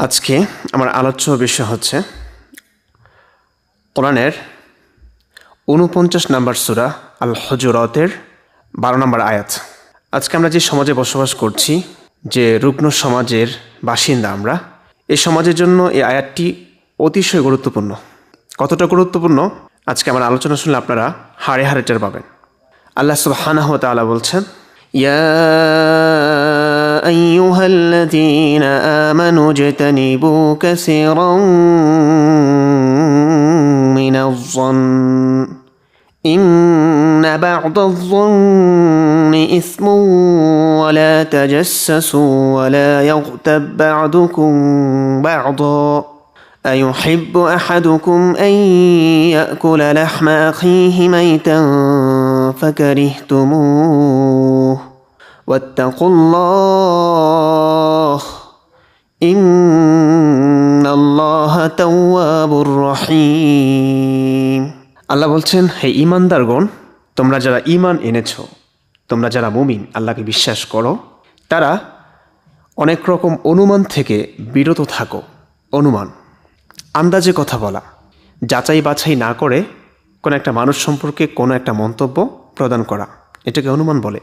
আজকে আমার আলোচ্য বিষয় হচ্ছে কোরআনের ৪৯ নম্বর সূরা আল হুজুরাতের ১২ নম্বর আয়াত। আজকে আমরা যে সমাজে বসবাস করছি, যে রুগ্ন সমাজের বাসিন্দা আমরা, এই সমাজের জন্য এই আয়াতটি অতিশয় গুরুত্বপূর্ণ। কতটা গুরুত্বপূর্ণ আজকে আমার আলোচনা শুনলে আপনারা হাড়ে হাড়ে টের পাবেন। আল্লাহ সুবহানাহু ওয়া তাআলা বলছেন, ইয়া আইয়ুহাল্লাযীনা আমানু ইজতানিবু কাসীরান মিনাজ-যন্ন ইন্না বা'দাজ-যন্নি ইসমুন ওয়া লা তাজাসসাসু ওয়া লা ইয়াগতাব বা'দুকুম বা'দা أيحب أحدكم أن يأكل لحم أخيه ميتا فكرهتموه واتقوا الله إن الله تواب رحيم। আল্লাহ বলছেন, হে ঈমানদারগণ, তোমরা যারা ঈমান এনেছো, তোমরা যারা মুমিন, আল্লাহকে বিশ্বাস করো, তারা অনেক রকম অনুমান থেকে বিরত থাকো। অনুমান, আন্দাজে কথা বলা, যাচাই বাছাই না করে কোনো একটা মানুষ সম্পর্কে কোনো একটা মন্তব্য প্রদান করা, এটাকে অনুমান বলে।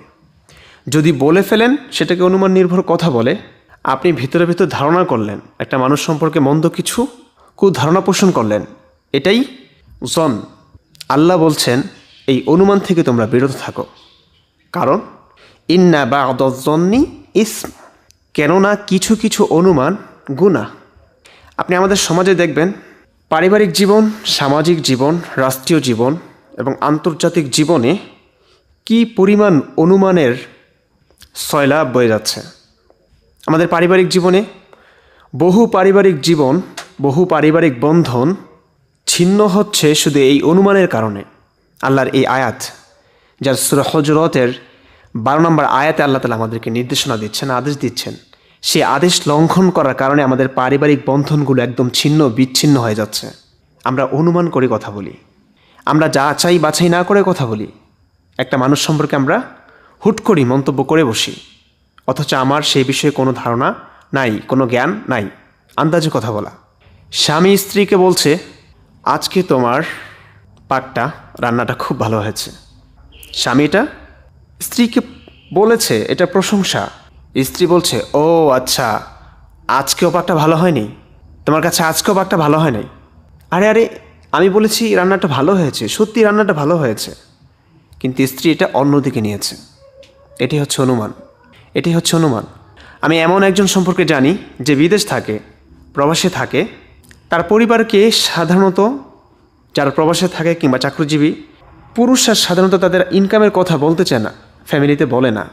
যদি বলে ফেলেন সেটাকে অনুমান নির্ভর কথা বলে। আপনি ভিতরে ভিতরে ধারণা করলেন একটা মানুষ সম্পর্কে মন্দ কিছু, কুধারণা পোষণ করলেন, এটাই জন। আল্লাহ বলছেন এই অনুমান থেকে তোমরা বিরত থাকো, কারণ ইন্না বা'দাজ-যন্নি ইসম, কেননা কিছু কিছু অনুমান গুনাহ। আপনি আমাদের সমাজে দেখবেন পারিবারিক জীবন, সামাজিক জীবন, রাষ্ট্রীয় জীবন এবং আন্তর্জাতিক জীবনে কি পরিমাণ অনুমানের সয়লাব বয়ে যাচ্ছে। আমাদের পারিবারিক জীবনে বহু পারিবারিক জীবন, বহু পারিবারিক বন্ধন ছিন্ন হচ্ছে শুধু এই অনুমানের কারণে। আল্লাহর এই আয়াত, যার সূরা হুজুরাতের ১২ নম্বর আয়াতে আল্লাহ তাআলা আমাদেরকে নির্দেশনা দিচ্ছেন, আদেশ দিচ্ছেন, সে আদেশ লঙ্ঘন করার কারণে আমাদের পারিবারিক বন্ধনগুলো একদম ছিন্ন বিচ্ছিন্ন হয়ে যাচ্ছে। আমরা অনুমান করে কথা বলি, আমরা যাচাই বাছাই না করে কথা বলি। একটা মানুষ সম্পর্কে আমরা হুট করি মন্তব্য করে বসি, অথচ আমার সেই বিষয়ে কোনো ধারণা নাই, কোনো জ্ঞান নাই। আন্দাজে কথা বলা। স্বামী স্ত্রীকে বলছে, আজকে তোমার পাকটা, রান্নাটা খুব ভালো হয়েছে। স্বামীটা স্ত্রীকে বলেছে, এটা প্রশংসা। স্ত্রী বলছে, ও আচ্ছা, আজকেও পাকটা ভালো হয়নি, তোমার কাছে আজকেও পাকটা ভালো হয় নাই। আরে আরে, আমি বলেছি রান্নাটা ভালো হয়েছে, সত্যি রান্নাটা ভালো হয়েছে, কিন্তু স্ত্রী এটা অন্যদিকে নিয়েছে। এটি হচ্ছে অনুমান, এটি হচ্ছে অনুমান। আমি এমন একজন সম্পর্কে জানি যে বিদেশ থাকে, প্রবাসে থাকে। তার পরিবারকে সাধারণত, যারা প্রবাসে থাকে কিংবা চাকরিজীবী পুরুষরা সাধারণত তাদের ইনকামের কথা বলতে চায় না, ফ্যামিলিতে বলে না,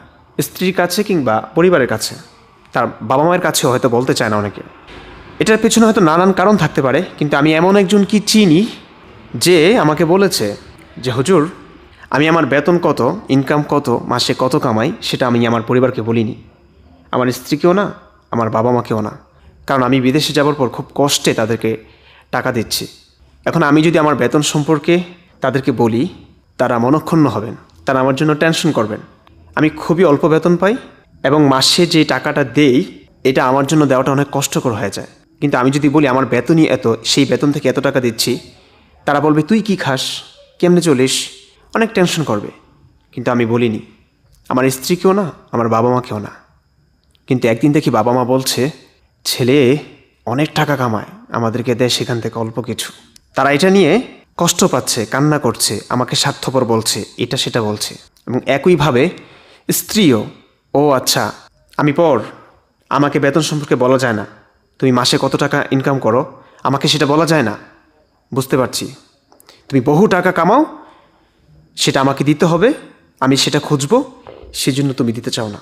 স্ত্রীর কাছে কিংবা পরিবারের কাছে, তার বাবা মায়ের কাছেও হয়তো বলতে চায় না অনেকে। এটার পেছনে হয়তো নানান কারণ থাকতে পারে, কিন্তু আমি এমন একজন কি চিনি যে আমাকে বলেছে যে হুজুর, আমি আমার বেতন কত, ইনকাম কত, মাসে কত কামাই, সেটা আমি আমার পরিবারকে বলিনি, আমার স্ত্রীকেও না, আমার বাবা মাকেও না, কারণ আমি বিদেশে যাওয়ার পর খুব কষ্টে তাদেরকে টাকা দিচ্ছি। এখন আমি যদি আমার বেতন সম্পর্কে তাদেরকে বলি, তারা মনঃক্ষুণ্ণ হবেন, তারা আমার জন্য টেনশন করবেন। আমি খুবই অল্প বেতন পাই এবং মাসে যে টাকাটা দেই এটা আমার জন্য দেওয়াটা অনেক কষ্টকর হয়ে যায়। কিন্তু আমি যদি বলি আমার বেতনই এত, সেই বেতন থেকে এত টাকা দিচ্ছি, তারা বলবে তুই কি খাস, কেমনে চলিস, অনেক টেনশন করবে। কিন্তু আমি বলিনি, আমার স্ত্রীকেও না, আমার বাবা মাকেও না। কিন্তু একদিন দেখি বাবা মা বলছে, ছেলে অনেক টাকা কামায়, আমাদেরকে দেয় সেখান থেকে অল্প কিছু। তারা এটা নিয়ে কষ্ট পাচ্ছে, কান্না করছে, আমাকে স্বার্থপর বলছে, এটা সেটা বলছে। এবং একইভাবে স্ত্রীও, ও আচ্ছা, আমি পর, আমাকে বেতন সম্পর্কে বলা যায় না, তুমি মাসে কত টাকা ইনকাম করো আমাকে সেটা বলা যায় না, বুঝতে পারছি, তুমি বহু টাকা কামাও, সেটা আমাকে দিতে হবে, আমি সেটা খুঁজবো, সেজন্য তুমি দিতে চাও না।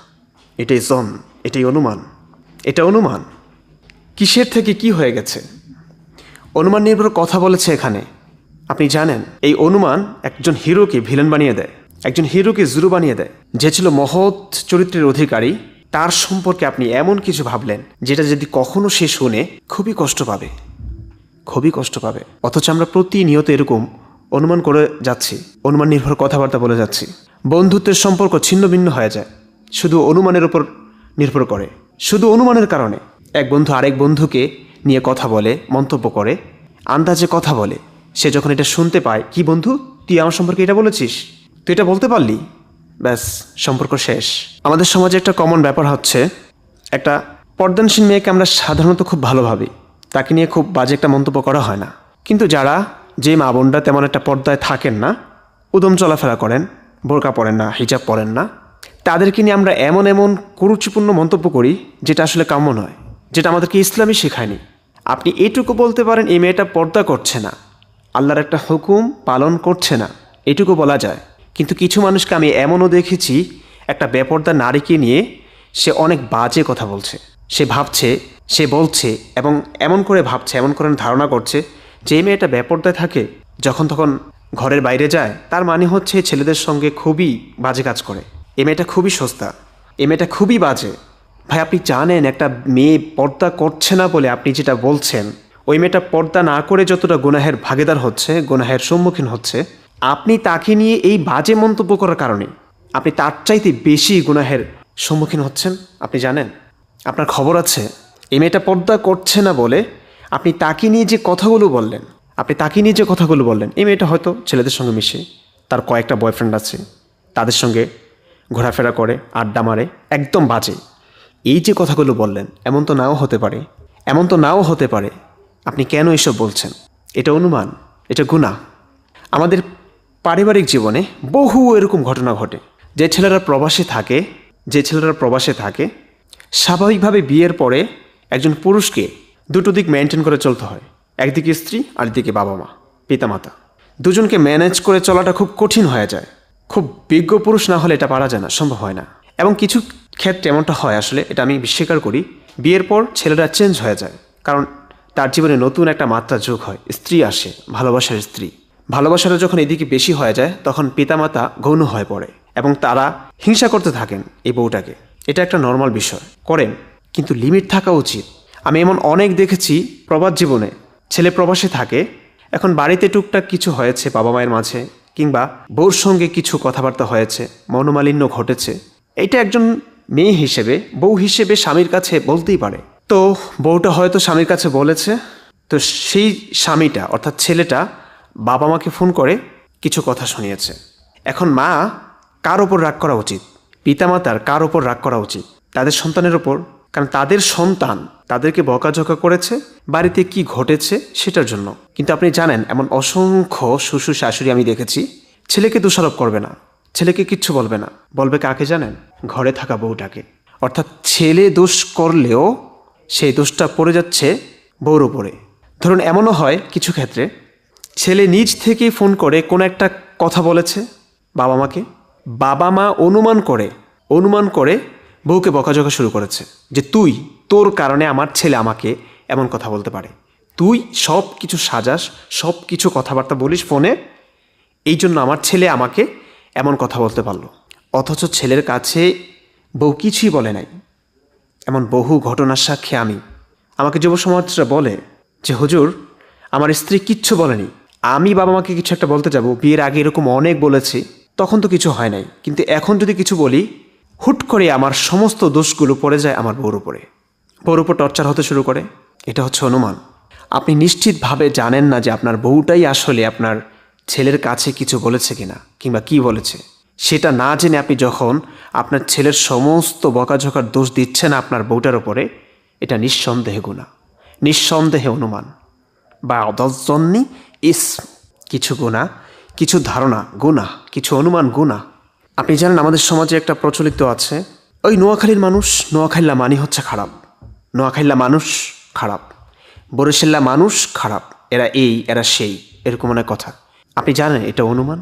এটাই জন, এটাই অনুমান। এটা অনুমান। কিসের থেকে কি হয়ে গেছে? অনুমান নির্ভর কথা বলেছে এখানে। আপনি জানেন এই অনুমান একজন হিরোকে ভিলেন বানিয়ে দেয়, একজন হিরোকে জিরো বানিয়ে দেয়। যে ছিল মহৎ চরিত্রের অধিকারী, তার সম্পর্কে আপনি এমন কিছু ভাবলেন যেটা যদি কখনো সে শুনে খুবই কষ্ট পাবে, খুবই কষ্ট পাবে। অথচ আমরা প্রতিনিয়ত এরকম অনুমান করে যাচ্ছি, অনুমান নির্ভর কথাবার্তা বলে যাচ্ছি। বন্ধুত্বের সম্পর্ক ছিন্ন ভিন্ন হয়ে যায় শুধু অনুমানের উপর নির্ভর করে, শুধু অনুমানের কারণে। এক বন্ধু আরেক বন্ধুকে নিয়ে কথা বলে, মন্তব্য করে, আন্দাজে কথা বলে। সে যখন এটা শুনতে পায়, কি বন্ধু তুই আমার সম্পর্কে এটা বলেছিস, তুই এটা বলতে পারলি, ব্যাস সম্পর্ক শেষ। আমাদের সমাজে একটা কমন ব্যাপার হচ্ছে, একটা পর্দানশীল মেয়েকে আমরা সাধারণত খুব ভালো ভাবি, তাকে নিয়ে খুব বাজে একটা মন্তব্য করা হয় না। কিন্তু যে মা বোনরা তেমন একটা পর্দায় থাকেন না, উদম চলাফেরা করেন, বোরকা পরেন না, হিজাব পরেন না, তাদেরকে নিয়ে আমরা এমন এমন কুরুচিপূর্ণ মন্তব্য করি যেটা আসলে কাম্য নয়, যেটা আমাদেরকে ইসলামই শেখায়নি। আপনি এটুকু বলতে পারেন এই মেয়েটা পর্দা করছে না, আল্লাহর একটা হুকুম পালন করছে না, এটুকু বলা যায়। কিন্তু কিছু মানুষকে আমি এমনও দেখেছি, একটা বেপর্দা নারীকে নিয়ে সে অনেক বাজে কথা বলছে, সে ভাবছে, সে বলছে এবং এমন করে ভাবছে, এমন করে ধারণা করছে যে এই মেয়েটা বেপর্দায় থাকে, যখন তখন ঘরের বাইরে যায়, তার মানে হচ্ছে ছেলেদের সঙ্গে খুবই বাজে কাজ করে, এই মেয়েটা খুবই সস্তা, এই মেয়েটা খুবই বাজে। ভাই আপনি জানেন একটা মেয়ে পর্দা করছে না বলে আপনি যেটা বলছেন, ওই মেয়েটা পর্দা না করে যতটা গুনাহের ভাগীদার হচ্ছে, গুনাহের সম্মুখীন হচ্ছে, আপনি তাকে নিয়ে এই বাজে মন্তব্য করার কারণে আপনি তার চাইতে বেশি গুনাহের সম্মুখীন হচ্ছেন। আপনি জানেন, আপনার খবর আছে, এই মেয়েটা পর্দা করছে না বলে আপনি তাকে নিয়ে যে কথাগুলো বললেন, এই মেয়েটা হয়তো ছেলেদের সঙ্গে মিশে, তার কয়েকটা বয়ফ্রেন্ড আছে, তাদের সঙ্গে ঘোরাফেরা করে, আড্ডা মারে, একদম বাজে। এই যে কথাগুলো বললেন, এমন তো নাও হতে পারে। আপনি কেন এসব বলছেন? এটা অনুমান, এটা গুনাহ। আমাদের পারিবারিক জীবনে বহু এরকম ঘটনা ঘটে। যে ছেলেরা প্রবাসে থাকে, স্বাভাবিকভাবে বিয়ের পরে একজন পুরুষকে দুটো দিক মেনটেন করে চলতে হয়। একদিকে স্ত্রী, আরেকদিকে বাবা মা, পিতামাতা। দুজনকে ম্যানেজ করে চলাটা খুব কঠিন হয়ে যায়। খুব বিজ্ঞ পুরুষ না হলে এটা পারা যায় না, সম্ভব হয় না। এবং কিছু ক্ষেত্রে এমনটা হয়, আসলে এটা আমি স্বীকার করি, বিয়ের পর ছেলেরা চেঞ্জ হয়ে যায়, কারণ তার জীবনে নতুন একটা মাত্রা যোগ হয়, স্ত্রী আসে, ভালোবাসার স্ত্রী। ভালোবাসাটা যখন এদিকে বেশি হয়ে যায়, তখন পিতামাতা গৌণ হয়ে পড়ে এবং তারা হিংসা করতে থাকেন এই বউটাকে। এটা একটা নর্মাল বিষয়, করেন, কিন্তু লিমিট থাকা উচিত। আমি এমন অনেক দেখেছি প্রবাস জীবনে, ছেলে প্রবাসে থাকে, এখন বাড়িতে টুকটাক কিছু হয়েছে বাবা মায়ের মাঝে, কিংবা বউর সঙ্গে কিছু কথাবার্তা হয়েছে, মনোমালিন্য ঘটেছে, এটা একজন মেয়ে হিসেবে, বউ হিসেবে স্বামীর কাছে বলতেই পারে। তো বউটা হয়তো স্বামীর কাছে বলেছে, তো সেই স্বামীটা অর্থাৎ ছেলেটা বাবা মাকে ফোন করে কিছু কথা শুনিয়েছে। এখন মা কার ওপর রাগ করা উচিত? পিতামাতার কার ওপর রাগ করা উচিত? তাদের সন্তানের ওপর, কারণ তাদের সন্তান তাদেরকে বকাঝকা করেছে, বাড়িতে কি ঘটেছে সেটার জন্য। কিন্তু আপনি জানেন, এমন অসংখ্য শ্বশুর শাশুড়ি আমি দেখেছি, ছেলেকে দোষারোপ করবে না, ছেলেকে কিচ্ছু বলবে না, বলবে কাকে জানেন? ঘরে থাকা বউটাকে। অর্থাৎ ছেলে দোষ করলেও সেই দোষটা পড়ে যাচ্ছে বউর উপরে। ধরুন এমনও হয় কিছু ক্ষেত্রে, ছেলে নিজ থেকেই ফোন করে কোনো একটা কথা বলেছে বাবা মাকে, বাবা মা অনুমান করে বউকে বকাঝকা শুরু করেছে যে তোর কারণে আমার ছেলে আমাকে এমন কথা বলতে পারে, তুই সব কিছু সাজাস, সব কিছু কথাবার্তা বলিস ফোনে, এই জন্য আমার ছেলে আমাকে এমন কথা বলতে পারলো। অথচ ছেলের কাছে বউ কিছুই বলে নাই। এমন বহু ঘটনার সাক্ষী আমি। আমাকে যুব সমাজরা বলে যে হুজুর, আমার স্ত্রী কিচ্ছু বলেনি, আমি বাবা মাকে কিছু একটা বলতে যাব, বিয়ের আগে এরকম অনেক বলেছি, তখন তো কিছু হয় নাই, কিন্তু এখন যদি কিছু বলি, হুট করে আমার সমস্ত দোষগুলো পড়ে যায় আমার বউর উপর টর্চার হতে শুরু করে। এটা হচ্ছে অনুমান। আপনি নিশ্চিতভাবে জানেন না যে আপনার বউটাই আসলে আপনার ছেলের কাছে কিছু বলেছে কিনা, কিংবা কি বলেছে। সেটা না জেনে আপনি যখন আপনার ছেলের সমস্ত বকাঝকার দোষ দিচ্ছেন আপনার বউটার উপরে, এটা নিঃসন্দেহে গুনাহ, নিঃসন্দেহে অনুমান বা অদজন্নি কিছু গুনাহ, কিছু ধারণা গুনাহ, কিছু অনুমান গুনাহ। আপনি জানেন আমাদের সমাজে একটা প্রচলিত আছে, ওই নোয়াখালীর মানুষ, নোয়াখাইল্লা মানি হচ্ছে খারাপ, নোয়াখাইল্লা মানুষ খারাপ, বরিশাল্লা মানুষ খারাপ, এরা এই এরা সেই, এরকম অনেক কথা। আপনি জানেন এটা অনুমান,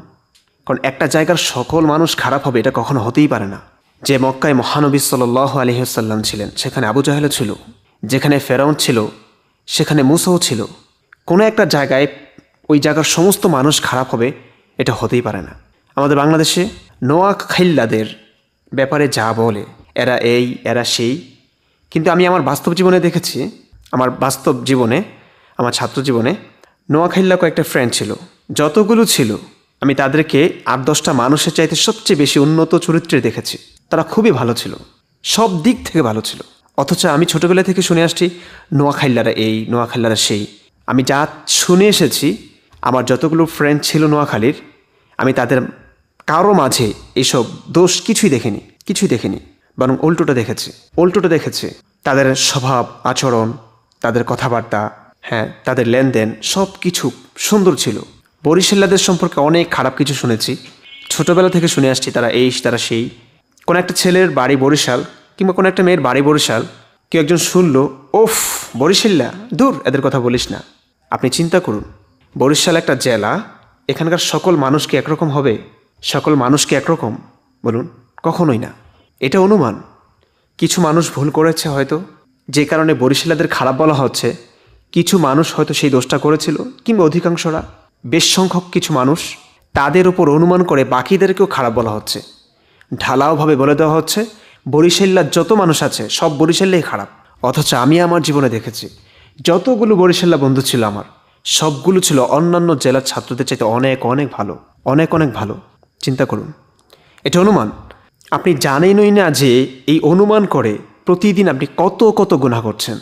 কারণ একটা জায়গার সকল মানুষ খারাপ হবে এটা কখনো হতেই পারে না। যে মক্কায় মহানবী সাল্লাল্লাহু আলাইহি ওয়াসাল্লাম ছিলেন, সেখানে আবু জাহেলও ছিল, যেখানে ফেরাউন ছিল সেখানে মূসাও ছিল। কোনো একটা জায়গায় ওই জায়গার সমস্ত মানুষ খারাপ হবে এটা হতেই পারে না। আমাদের বাংলাদেশে নোয়াখাইল্লাদের ব্যাপারে যা বলে, এরা এই এরা সেই, কিন্তু আমি আমার বাস্তব জীবনে দেখেছি, আমার ছাত্র জীবনে নোয়াখাইল্লা কয়েকটা ফ্রেন্ড ছিল, যতগুলো ছিল আমি তাদেরকে 8-10টা মানুষের চাইতে সবচেয়ে বেশি উন্নত চরিত্রে দেখেছি। তারা খুবই ভালো ছিল, সব দিক থেকে ভালো ছিল, অথচ আমি ছোটবেলা থেকে শুনে আসছি নোয়াখাইল্লারা এই, নোয়াখাইল্লারা সেই। আমি যা শুনে এসেছি, আমার যতগুলো ফ্রেন্ড ছিল নোয়াখালীর, আমি তাদের কারো মাঝে এইসব দোষ কিছুই দেখিনি, বরং উল্টোটা দেখেছি। তাদের স্বভাব আচরণ, তাদের কথাবার্তা, হ্যাঁ, তাদের লেনদেন সব কিছু সুন্দর ছিল। বরিশাল্লাদের সম্পর্কে অনেক খারাপ কিছু শুনেছি, ছোটবেলা থেকে শুনে আসছি তারা এই, তারা সেই। কোনো একটা ছেলের বাড়ি বরিশাল কিংবা কোনো একটা মেয়ের বাড়ি বরিশাল, কেউ একজন শুনলো, ওফ বরিশাল্লা, দূর এদের কথা বলিস না। আপনি চিন্তা করুন, বরিশাল একটা জেলা, এখানকার সকল মানুষ কি একরকম হবে? সকল মানুষ কি একরকম? বলুন, কখনোই না। এটা অনুমান। কিছু মানুষ ভুল করেছে হয়তো, যে কারণে বরিশালাদের খারাপ বলা হচ্ছে। কিছু মানুষ হয়তো সেই দোষটা করেছিল, কিংবা অধিকাংশরা, বেশ সংখ্যক কিছু মানুষ, তাদের ওপর অনুমান করে বাকিদেরকেও খারাপ বলা হচ্ছে। ঢালাওভাবে বলে দেওয়া হচ্ছে বরিশাল্লার যত মানুষ আছে সব বরিশাল্লাই খারাপ। অথচ আমি আমার জীবনে দেখেছি যতগুলো বরিশাল্লা বন্ধু ছিল আমার, সবগুলো ছিল অন্যান্য জেলার ছাত্রদের চাইতে অনেক অনেক ভালো, অনেক অনেক ভালো। চিন্তা করুন, এটা অনুমান। আপনি জানেনই না যে এই অনুমান করে প্রতিদিন আপনি কত কত গুনাহ করছেন,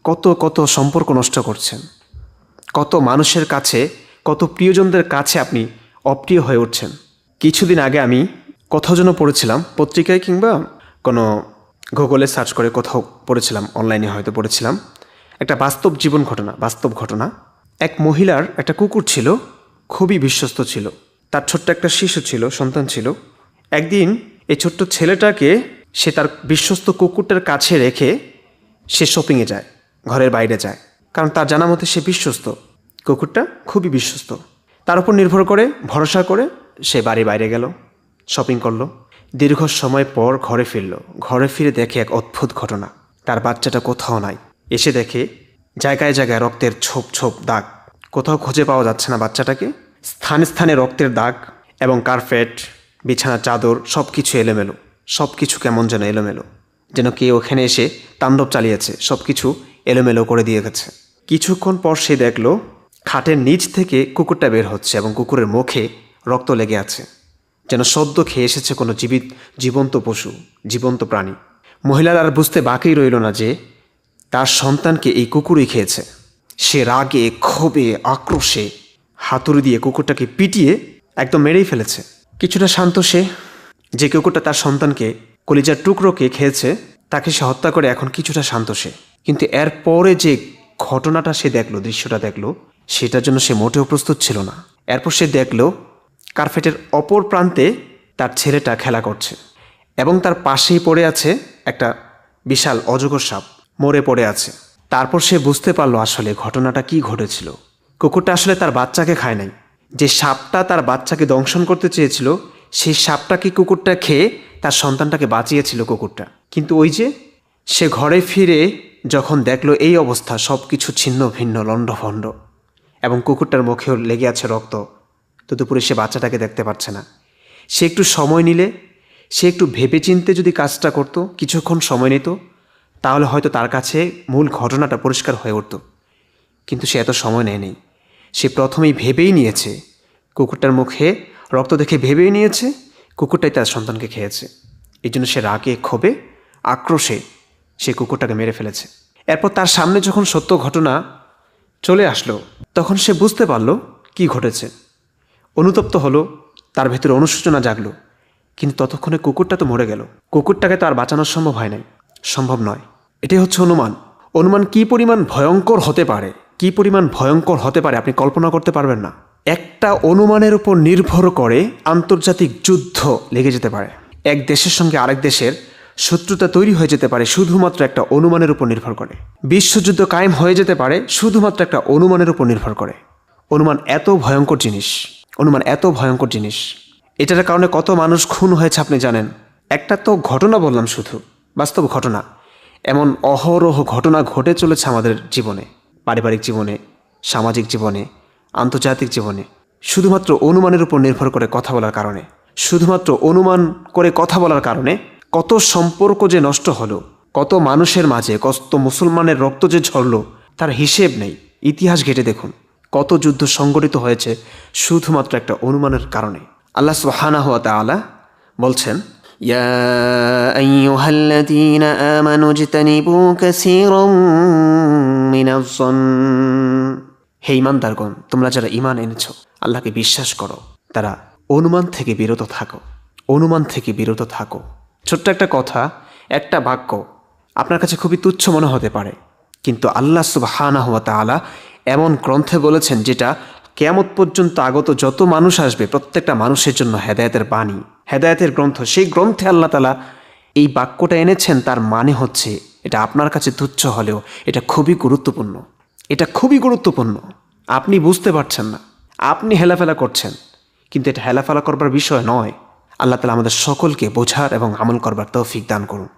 কত কত সম্পর্ক নষ্ট করছেন, কত মানুষের কাছে, কত প্রিয়জনদের কাছে আপনি অপ্রিয় হয়ে উঠছেন। কিছুদিন আগে আমি কোথাও যেন পড়েছিলাম, পত্রিকায় কিংবা কোনো গুগলে সার্চ করে কোথাও পড়েছিলাম, অনলাইনে হয়তো পড়েছিলাম, একটা বাস্তব ঘটনা। এক মহিলার একটা কুকুর ছিল, খুবই বিশ্বস্ত ছিল। তার ছোট্ট একটা শিশু ছিল, সন্তান ছিল। একদিন এই ছোট্ট ছেলেটাকে সে তার বিশ্বস্ত কুকুরটার কাছে রেখে সে শপিংয়ে যায়, ঘরের বাইরে যায়। কারণ তার জানা মতে সে বিশ্বস্ত, কুকুরটা খুবই বিশ্বস্ত। তার উপর নির্ভর করে, ভরসা করে সে বাড়ির বাইরে গেল, শপিং করলো। দীর্ঘ সময় পর ঘরে ফিরে দেখে এক অদ্ভুত ঘটনা। তার বাচ্চাটা কোথাও নাই। এসে দেখে জায়গায় জায়গায় রক্তের ছোপ ছোপ দাগ, কোথাও খুঁজে পাওয়া যাচ্ছে না বাচ্চাটাকে। স্থানে স্থানে রক্তের দাগ, এবং কার্পেট, বিছানা, চাদর সব কিছু এলোমেলো, সব কিছু কেমন যেন এলোমেলো, যেন কেউ ওখানে এসে তাণ্ডব চালিয়েছে, সব কিছু এলোমেলো করে দিয়ে গেছে। কিছুক্ষণ পর সে দেখল খাটের নিচ থেকে কুকুরটা বের হচ্ছে, এবং কুকুরের মুখে রক্ত লেগে আছে, যেন সদ্য খেয়ে এসেছে কোনো জীবন্ত পশু, জীবন্ত প্রাণী। মহিলার আর বুঝতে বাকি রইল না যে তার সন্তানকে এই কুকুরই খেয়েছে। সে রাগে, ক্ষোভে, আক্রোশে হাতুড়ি দিয়ে কুকুরটাকে পিটিয়ে একদম মেরেই ফেলেছে। কিছুটা শান্ত সে, যে কুকুরটা তার সন্তানকে, কলিজার টুকরোকে খেয়েছে, তাকে সে হত্যা করে এখন কিছুটা শান্ত সে। কিন্তু এর পরে যে ঘটনাটা সে দেখলো, দৃশ্যটা দেখলো, সেটার জন্য সে মোটেও প্রস্তুত ছিল না। এরপর সে দেখলো কার্পেটের অপর প্রান্তে তার ছেলেটা খেলা করছে, এবং তার পাশেই পড়ে আছে একটা বিশাল অজগর সাপ, মরে পড়ে আছে। তারপর সে বুঝতে পারলো আসলে ঘটনাটা কি ঘটেছিল। কুকুরটা আসলে তার বাচ্চাকে খায় নাই। যে সাপটা তার বাচ্চাকে দংশন করতে চেয়েছিল, সেই সাপটাকে কুকুরটা খেয়ে তার সন্তানটাকে বাঁচিয়েছিল কুকুরটা। কিন্তু ওই যে সে ঘরে ফিরে যখন দেখলো এই অবস্থা, সব কিছু ছিন্ন ভিন্ন, লণ্ডভণ্ড, এবং কুকুরটার মুখেও লেগে আছে রক্ত, তদুপরি সে বাচ্চাটাকে দেখতে পাচ্ছে না। সে একটু সময় নিলে, সে একটু ভেবেচিন্তে যদি কাজটা করত, কিছুক্ষণ সময় নিত, তাহলে হয়তো তার কাছে মূল ঘটনাটা পরিষ্কার হয়ে উঠত। কিন্তু সে এত সময় নেয়নি। সে প্রথমেই ভেবেই নিয়েছে, কুকুরটার মুখে রক্ত দেখে ভেবেই নিয়েছে কুকুরটাই তার সন্তানকে খেয়েছে। এই জন্য সে রাগে, ক্ষোভে, আক্রোশে সে কুকুরটাকে মেরে ফেলেছে। এরপর তার সামনে যখন সত্য ঘটনা চলে আসলো, তখন সে বুঝতে পারল কি ঘটেছে। অনুতপ্ত হলো, তার ভেতরে অনুশোচনা জাগলো। কিন্তু ততক্ষণে কুকুরটা তো মরে গেল। কুকুরটাকে তো আর বাঁচানো সম্ভব নয়। এটাই হচ্ছে অনুমান। অনুমান কি পরিমাণ ভয়ঙ্কর হতে পারে আপনি কল্পনা করতে পারবেন না। একটা অনুমানের উপর নির্ভর করে আন্তর্জাতিক যুদ্ধ লেগে যেতে পারে। এক দেশের সঙ্গে আরেক দেশের শত্রুতা তৈরি হয়ে যেতে পারে শুধুমাত্র একটা অনুমানের উপর নির্ভর করে। বিশ্বযুদ্ধ কায়েম হয়ে যেতে পারে শুধুমাত্র একটা অনুমানের উপর নির্ভর করে। অনুমান এত ভয়ঙ্কর জিনিস। এটার কারণে কত মানুষ খুন হয়েছে আপনি জানেন? একটা তো ঘটনা বললাম, শুধু বাস্তব ঘটনা। এমন অহরহ ঘটনা ঘটে চলেছে আমাদের জীবনে, পারিবারিক জীবনে, সামাজিক জীবনে, আন্তর্জাতিক জীবনে, শুধুমাত্র অনুমানের উপর নির্ভর করে কথা বলার কারণে। শুধুমাত্র অনুমান করে কথা বলার কারণে কত সম্পর্ক যে নষ্ট হলো, কত মানুষের মাঝে কত মুসলমানের রক্ত যে ঝরল, তার হিসেব নেই। ইতিহাস ঘেঁটে দেখুন কত যুদ্ধ সংগঠিত হয়েছে শুধুমাত্র একটা অনুমানের কারণে। আল্লাহ সুবহানাহু ওয়া তাআলা বলছেন, ইয়া আইয়ুহাল্লাযীনা আমানু ইজতানিবু কাসীরাম মিনাজ-যন্ন, হে ঈমানদারগণ, তোমরা যারা ঈমান এনেছো, আল্লাহকে বিশ্বাস করো, তারা অনুমান থেকে বিরত থাকো, অনুমান থেকে বিরত থাকো। ছোট্ট একটা কথা, একটা বাক্য আপনার কাছে খুবই তুচ্ছ মনে হতে পারে, কিন্তু আল্লাহ সুবহানাহু ওয়া তাআলা এমন গ্রন্থে বলেছেন যেটা কিয়ামত পর্যন্ত আগত যত মানুষ আসবে প্রত্যেকটা মানুষের জন্য হেদায়েতের বাণী, হেদায়েতের গ্রন্থ। সেই গ্রন্থে আল্লাহ তাআলা এই বাক্যটা এনেছেন, তার মানে হচ্ছে এটা আপনার কাছে তুচ্ছ হলেও এটা খুবই গুরুত্বপূর্ণ, এটা খুবই গুরুত্বপূর্ণ। আপনি বুঝতে পারছেন না, আপনি হেলাফেলা করছেন, কিন্তু এটা হেলাফেলা করবার বিষয় নয়। আল্লাহ তাআলা আমাদের সকলকে বোঝার এবং আমল করবার তৌফিক দান করুন।